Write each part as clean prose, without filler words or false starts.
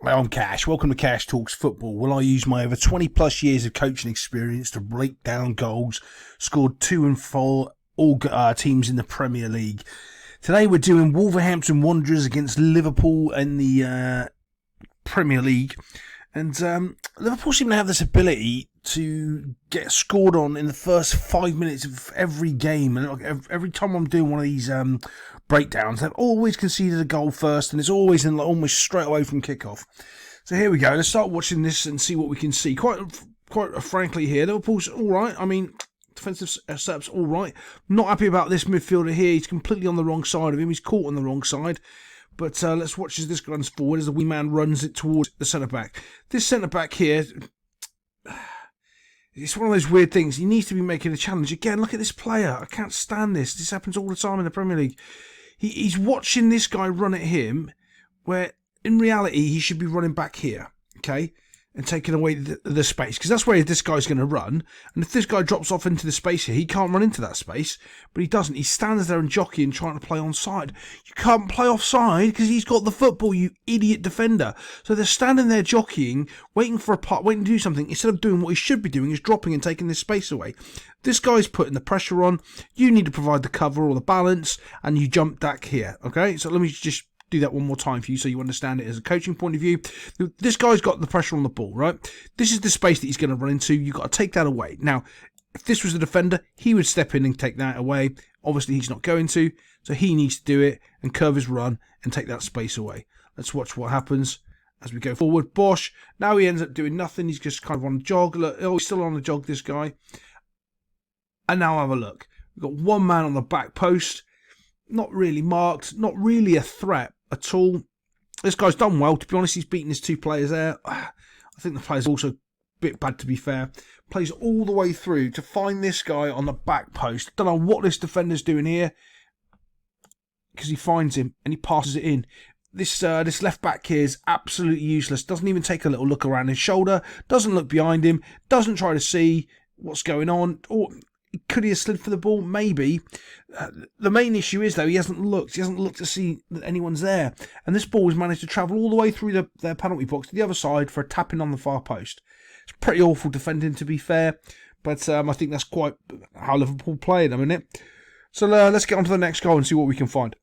Hi, I'm Cash. Welcome to Cash Talks Football. Well, I use my over 20 plus years of coaching experience to break down goals scored to and for all teams in the Premier League. Today we're doing Wolverhampton Wanderers against Liverpool in the Premier League. And Liverpool seem to have this ability to get scored on in the first 5 minutes of every game. And every time I'm doing one of these breakdowns, they've always conceded a goal first, and it's always in almost straight away from kickoff. So here we go. Let's start watching this and see what we can see. Quite frankly here, Liverpool's all right. I mean, defensive setup's all right. Not happy about this midfielder here. He's completely on the wrong side of him. He's caught on the wrong side. But let's watch as this runs forward, as the wee man runs it towards the centre-back. This centre-back here, it's one of those weird things. He needs to be making a challenge. Again, look at this player. I can't stand this. This happens all the time in the Premier League. He's watching this guy run at him, where in reality he should be running back here, okay? And taking away the space, because that's where this guy's going to run. And if this guy drops off into the space here, he can't run into that space, but he doesn't. He stands there and jockeying, trying to play onside. You can't play offside because he's got the football, you idiot defender. So they're standing there jockeying, waiting for a putt, waiting to do something, instead of doing what he should be doing, is dropping and taking this space away. This guy's putting the pressure on. You need to provide the cover or the balance, and you jump back here, okay? So let me just do that one more time for you so you understand it as a coaching point of view. This guy's got the pressure on the ball, right? This is the space that he's going to run into. You've got to take that away. Now, if this was the defender, he would step in and take that away. Obviously, he's not going to, so he needs to do it and curve his run and take that space away. Let's watch what happens as we go forward. Bosch, now he ends up doing nothing. He's just kind of on a jog. Look, oh, he's still on a jog, this guy. And now have a look. We've got one man on the back post. Not really marked, not really a threat at all. This guy's done well, to be honest. He's beaten his two players there. I think the player's also a bit bad, to be fair. Plays all the way through to find this guy on the back post. Don't know what this defender's doing here, because he finds him and he passes it in. This left back here is absolutely useless. Doesn't even take a little look around his shoulder. Doesn't look behind him. Doesn't try to see what's going on. Or could he have slid for the ball? Maybe. The main issue is, though, he hasn't looked. He hasn't looked to see that anyone's there. And this ball has managed to travel all the way through their penalty box to the other side for a tap-in on the far post. It's pretty awful defending, to be fair. But I think that's quite how Liverpool play at the minute. So let's get on to the next goal and see what we can find.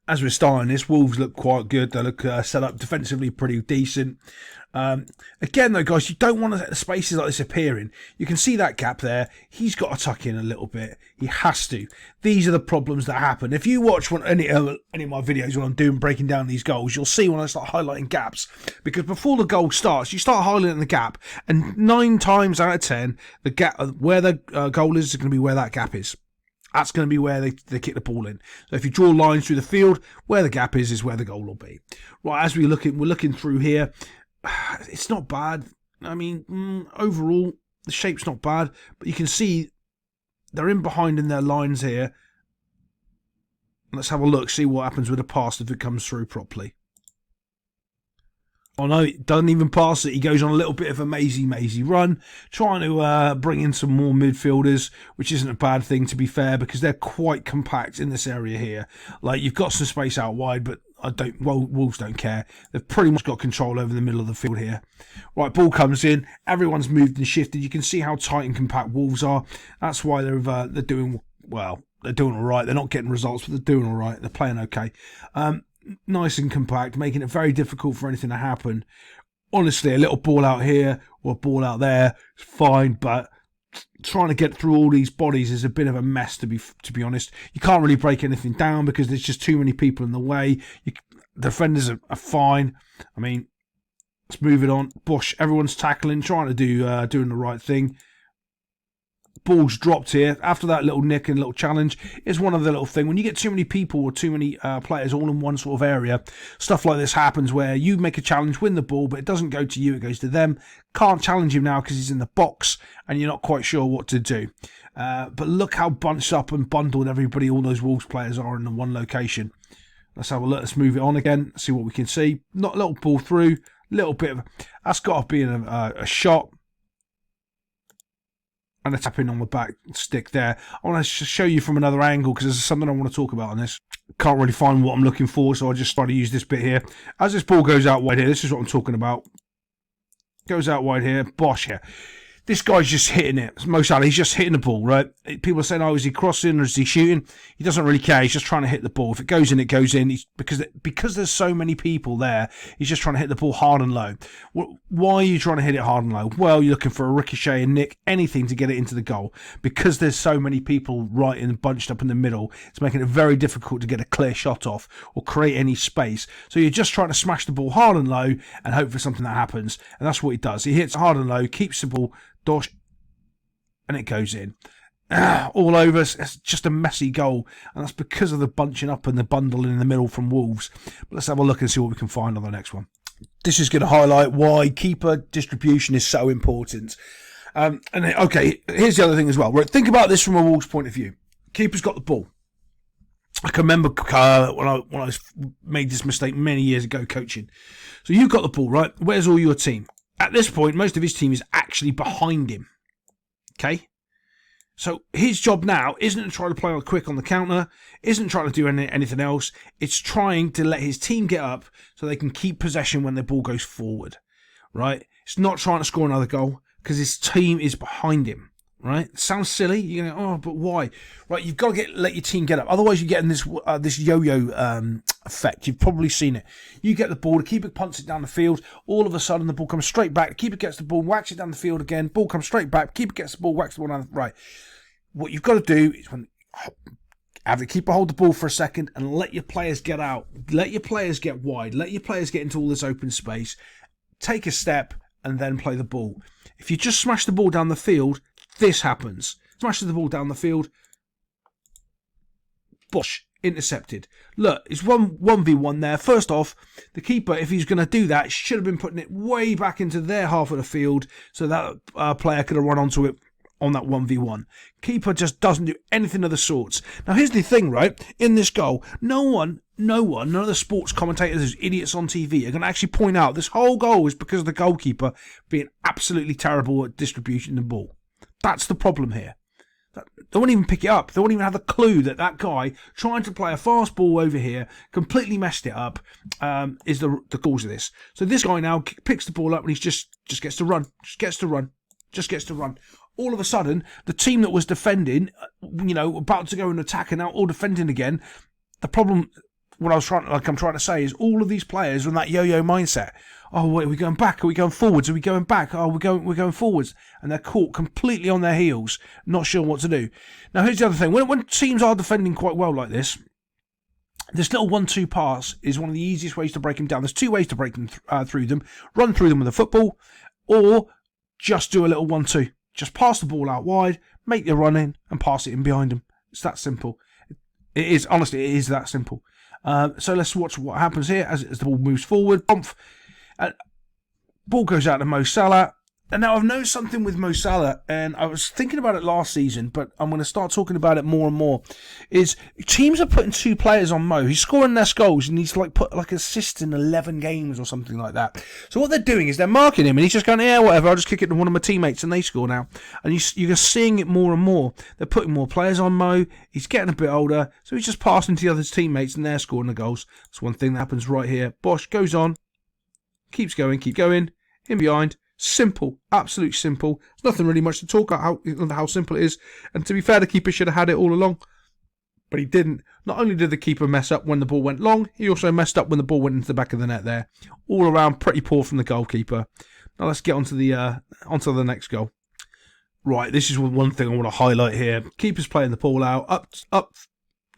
As we're starting this, Wolves look quite good. They look set up defensively pretty decent. Again, though, guys, you don't want to let the spaces like this appearing. You can see that gap there. He's got to tuck in a little bit. He has to. These are the problems that happen. If you watch any of my videos when I'm breaking down these goals, you'll see when I start highlighting gaps. Because before the goal starts, you start highlighting the gap, and 9 times out of 10, the gap where the goal is going to be where that gap is. That's going to be where they kick the ball in. So if you draw lines through the field, where the gap is where the goal will be. Right, as we're looking through here, it's not bad. I mean, overall, the shape's not bad, but you can see they're in behind in their lines here. Let's have a look, see what happens with the pass if it comes through properly. Oh no, it doesn't even pass it. He goes on a little bit of a mazy run, trying to bring in some more midfielders, which isn't a bad thing, to be fair, because they're quite compact in this area here. Like, you've got some space out wide, but Wolves don't care. They've pretty much got control over the middle of the field here. Right, ball comes in. Everyone's moved and shifted. You can see how tight and compact Wolves are. That's why they're doing well. They're doing all right. They're not getting results, but they're doing all right. They're playing okay. Nice and compact, making it very difficult for anything to happen. Honestly, a little ball out here or a ball out there is fine, but trying to get through all these bodies is a bit of a mess, to be honest. You can't really break anything down because there's just too many people in the way. The defenders are fine. I mean, let's move it on. Bush, everyone's tackling, trying to doing the right thing. Ball's dropped here after that little nick and little challenge. Is one of the little thing when you get too many people or too many players all in one sort of area, stuff like this happens where you make a challenge, win the ball, but it doesn't go to you, it goes to them. Can't challenge him now because he's in the box and you're not quite sure what to do. But look how bunched up and bundled all those Wolves players are in the one location. Let's have a look. Let's move it on again, see what we can see. Not a little ball through, little bit of, that's got to be a shot. And a tap in on the back stick there. I want to show you from another angle because there's something I want to talk about on this. Can't really find what I'm looking for, so I'll just try to use this bit here. As this ball goes out wide here, this is what I'm talking about. Goes out wide here, bosh here. This guy's just hitting it. Mo Salah, he's just hitting the ball, right? People are saying, oh, is he crossing or is he shooting? He doesn't really care. He's just trying to hit the ball. If it goes in, it goes in. Because there's so many people there, he's just trying to hit the ball hard and low. Why are you trying to hit it hard and low? Well, you're looking for a ricochet and nick, anything to get it into the goal. Because there's so many people right and bunched up in the middle, it's making it very difficult to get a clear shot off or create any space. So you're just trying to smash the ball hard and low and hope for something that happens. And that's what he does. He hits hard and low, keeps the ball, dosh, and it goes in. All over. It's just a messy goal, and that's because of the bunching up and the bundling in the middle from Wolves. But let's have a look and see what we can find on the next one. This is going to highlight why keeper distribution is so important. Okay, here's the other thing as well. Right, think about this from a Wolves point of view. Keeper's got the ball. I can remember when I made this mistake many years ago coaching. So you've got the ball, right? Where's all your team? At this point, most of his team is actually behind him. Okay? So his job now isn't to try to play quick on the counter, isn't trying to do anything else. It's trying to let his team get up so they can keep possession when the ball goes forward. Right? It's not trying to score another goal because his team is behind him. Right? Sounds silly. You're going, oh, but why? Right? You've got to let your team get up. Otherwise, you're getting this yo-yo effect. You've probably seen it. You get the ball, the keeper punts it down the field. All of a sudden, the ball comes straight back. The keeper gets the ball, whacks it down the field again. Ball comes straight back. Keeper gets the ball, whacks the ball down. Right? What you've got to do is have the keeper hold the ball for a second and let your players get out. Let your players get wide. Let your players get into all this open space. Take a step and then play the ball. If you just smash the ball down the field, this happens. Smashes the ball down the field. Bosh. Intercepted. Look, it's 1v1 there. First off, the keeper, if he's going to do that, should have been putting it way back into their half of the field so that player could have run onto it on that 1v1. Keeper just doesn't do anything of the sorts. Now, here's the thing, right? In this goal, none of the sports commentators, those idiots on TV, are going to actually point out this whole goal is because of the goalkeeper being absolutely terrible at distributing the ball. That's the problem here. They won't even pick it up. They won't even have a clue that guy trying to play a fast ball over here, completely messed it up, is the cause of this. So this guy now picks the ball up and he's just gets to run. Just gets to run. All of a sudden, the team that was defending, about to go and attack and now all defending again, the problem, I'm trying to say is all of these players are in that yo-yo mindset. Oh, wait, are we going back? Are we going forwards? Are we going back? Oh, we're going forwards. And they're caught completely on their heels, not sure what to do. Now, here's the other thing. When teams are defending quite well like this little 1-2 pass is one of the easiest ways to break them down. There's two ways to break them through them. Run through them with a football, or just do a little 1-2. Just pass the ball out wide, make the run in, and pass it in behind them. It's that simple. It is, honestly, it is that simple. So let's watch what happens here as the ball moves forward. Ball goes out to Mo Salah. And now I've noticed something with Mo Salah, and I was thinking about it last season, but I'm going to start talking about it more and more, is teams are putting two players on Mo. He's scoring less goals, and he's put assists in 11 games or something like that. So what they're doing is they're marking him, and he's just going, yeah, whatever, I'll just kick it to one of my teammates, and they score now. And you're seeing it more and more. They're putting more players on Mo. He's getting a bit older, so he's just passing to the other teammates, and they're scoring the goals. That's one thing that happens right here. Bosch goes on, keep going, in behind. Simple, absolute simple. There's nothing really much to talk about how simple it is. And to be fair, the keeper should have had it all along, but he didn't. Not only did the keeper mess up when the ball went long, he also messed up when the ball went into the back of the net there. All around, pretty poor from the goalkeeper. Now let's get onto the next goal. Right, this is one thing I want to highlight here. Keeper's playing the ball out, up,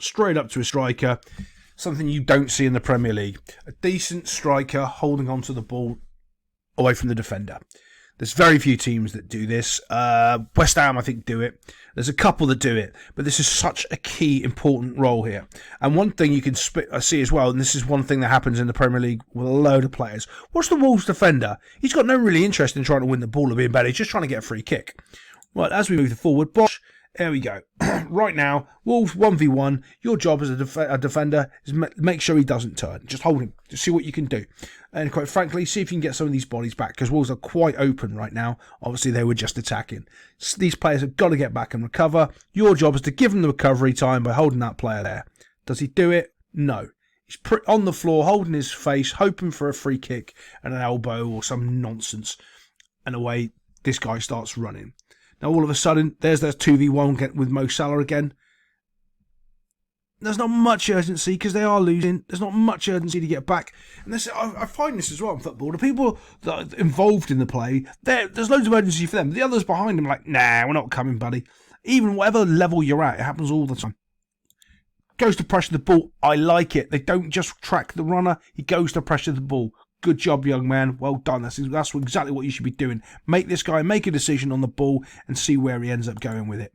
straight up to a striker. Something you don't see in the Premier League. A decent striker holding onto the ball away from the defender. There's very few teams that do this. West Ham, I think, do it. There's a couple that do it. But this is such a key, important role here. And one thing you can see as well, and this is one thing that happens in the Premier League with a load of players. What's the Wolves defender? He's got no really interest in trying to win the ball or being better. He's just trying to get a free kick. Right, as we move forward, Bosch, there we go. Right now, Wolves 1v1. Your job as a defender is make sure he doesn't turn. Just hold him. Just see what you can do. And quite frankly, see if you can get some of these bodies back, because Wolves are quite open right now. Obviously, they were just attacking. So these players have got to get back and recover. Your job is to give them the recovery time by holding that player there. Does he do it? No. He's on the floor, holding his face, hoping for a free kick and an elbow or some nonsense. And away this guy starts running. Now all of a sudden, there's that 2v1 with Mo Salah again. There's not much urgency because they are losing. There's not much urgency to get back. And I find this as well in football. The people that are involved in the play, there's loads of urgency for them. The others behind them are like, nah, we're not coming, buddy. Even whatever level you're at, it happens all the time. Goes to pressure the ball. I like it. They don't just track the runner. He goes to pressure the ball. Good job, young man. Well done. That's exactly what you should be doing. Make this guy make a decision on the ball and see where he ends up going with it.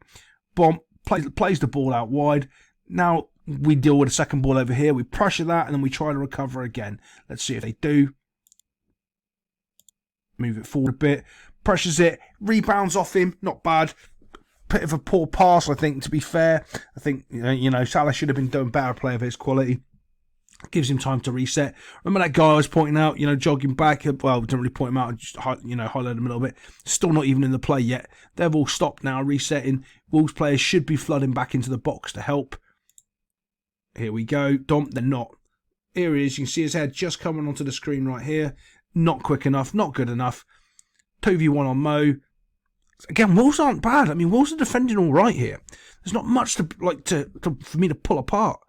Bomb plays the ball out wide. Now we deal with a second ball over here. We pressure that and then we try to recover again. Let's see if they do. Move it forward a bit. Pressures it. Rebounds off him. Not bad. Bit of a poor pass, I think, to be fair. I think, Salah should have been doing better play of his quality. Gives him time to reset. Remember that guy I was pointing out, jogging back? Well, didn't really point him out, just, highlighted him a little bit. Still not even in the play yet. They've all stopped now, resetting. Wolves players should be flooding back into the box to help. Here we go. They're not. Here he is. You can see his head just coming onto the screen right here. Not quick enough. Not good enough. 2v1 on Mo. Again, Wolves aren't bad. I mean, Wolves are defending all right here. There's not much for me to pull apart.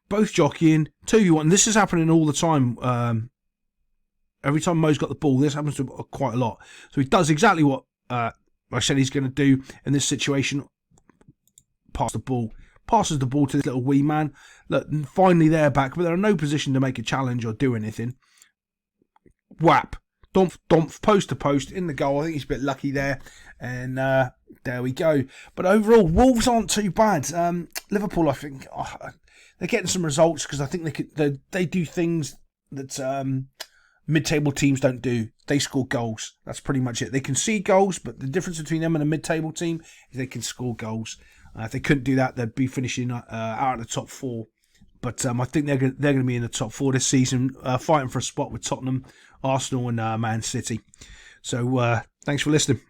Both jockeying. 2v1. This is happening all the time. Every time Mo's got the ball, this happens to him quite a lot. So he does exactly what I said he's going to do in this situation. Pass the ball. Passes the ball to this little wee man. Look, finally they're back, but they're in no position to make a challenge or do anything. Whap. Dumph, post to post, in the goal. I think he's a bit lucky there. And there we go. But overall, Wolves aren't too bad. Liverpool, I think, they're getting some results because I think they do things that mid-table teams don't do. They score goals. That's pretty much it. They can see goals, but the difference between them and a mid-table team is they can score goals. If they couldn't do that, they'd be finishing out of the top four. But I think they're going to be in the top four this season, fighting for a spot with Tottenham, Arsenal and Man City. So thanks for listening.